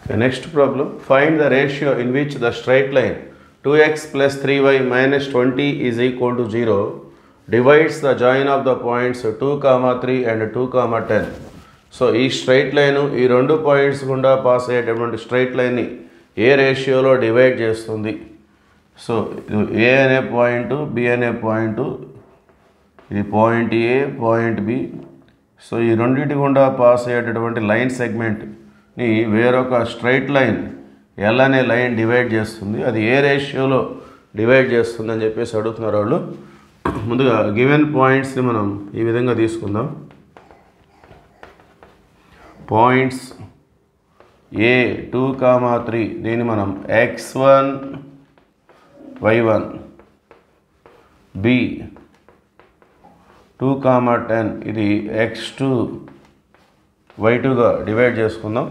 Okay, next problem. Find the ratio in which the straight line 2x plus 3y minus 20 is equal to 0 divides the join of the points 2, 3 and 2, 10. So ఈ straight line ఈ రెండు points గుండా pass అయ్యేటటువంటి straight లైన్ని ఏ రేషియోలో divide చేస్తుంది? So ఏ అనే point, B అనే పాయింట్, ఇది పాయింట్ ఏ, పాయింట్ బి. సో ఈ రెండింటి గుండా పాస్ అయ్యేటటువంటి లైన్ సెగ్మెంట్ని వేరొక స్ట్రైట్ లైన్ ఎల్ అనే లైన్ డివైడ్ చేస్తుంది. అది ఏ రేషియోలో డివైడ్ చేస్తుంది అని చెప్పేసి అడుగుతున్నారు వాళ్ళు. ముందుగా గివెన్ పాయింట్స్ని మనం ఈ విధంగా తీసుకుందాం. పాయింట్స్ ఏ 2, 3 దీన్ని మనం x1 y1, b 2, 10 ఇది x2 y2గా డివైడ్ చేసుకుందాం.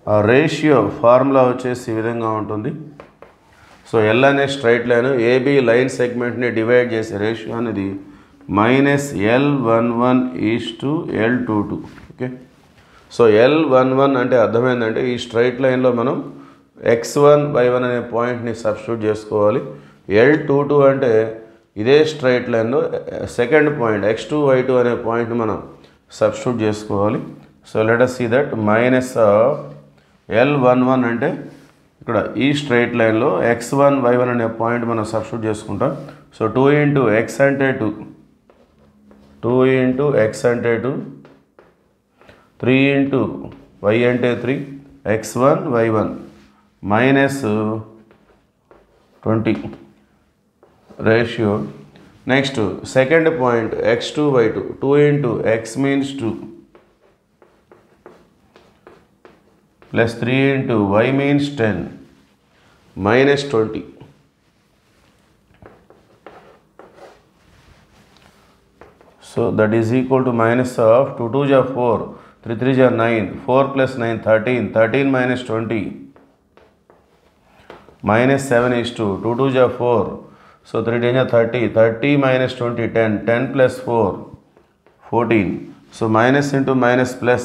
ఆ రేషియో ఫార్ములా వచ్చేసి ఈ విధంగా ఉంటుంది. సో ఎల్ అనే స్ట్రైట్ లైన్ ఏబి లైన్ సెగ్మెంట్ని డివైడ్ చేసే రేషియో అనేది -L11:L22. ఓకే, సో L11 అంటే అర్థమైందంటే ఈ స్ట్రైట్ లైన్లో మనం x1 y1 అనే పాయింట్ని సబ్స్టిట్యూట్ చేసుకోవాలి. L22 అంటే ఇదే స్ట్రైట్ లైన్లో సెకండ్ పాయింట్ x2 y2 అనే పాయింట్ని మనం సబ్స్టిట్యూట్ చేసుకోవాలి. So let us see that -L11 అంటే ఇక్కడ ఈ స్ట్రైట్ లైన్లో x1 y1 అనే పాయింట్ మనం సబ్స్టిట్యూట్ చేసుకుంటాం. సో 2 × x అంటే 2, 2 × x అంటే 2, 3 × y అంటే 3, x1 y1 -20 ratio. Next second point x2 y2, 2 × x means 2 plus 3 × y means 10 -20. So that is equal to minus of 2 2s are 4, 3 3s are 9, 4 plus 9 13, 13 minus 20 -7 is 2, 2 2s are 4, so 3 10s are 30, 30 minus 20 10, 10 plus 4 14, so minus into minus plus,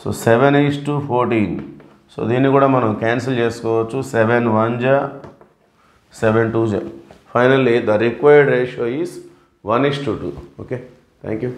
so 7 is to 14. So దీన్ని కూడా మనం cancel చేసుకోవచ్చు. 7 1s, 7 2s. Finally the required ratio is 1:2. Okay, thank you.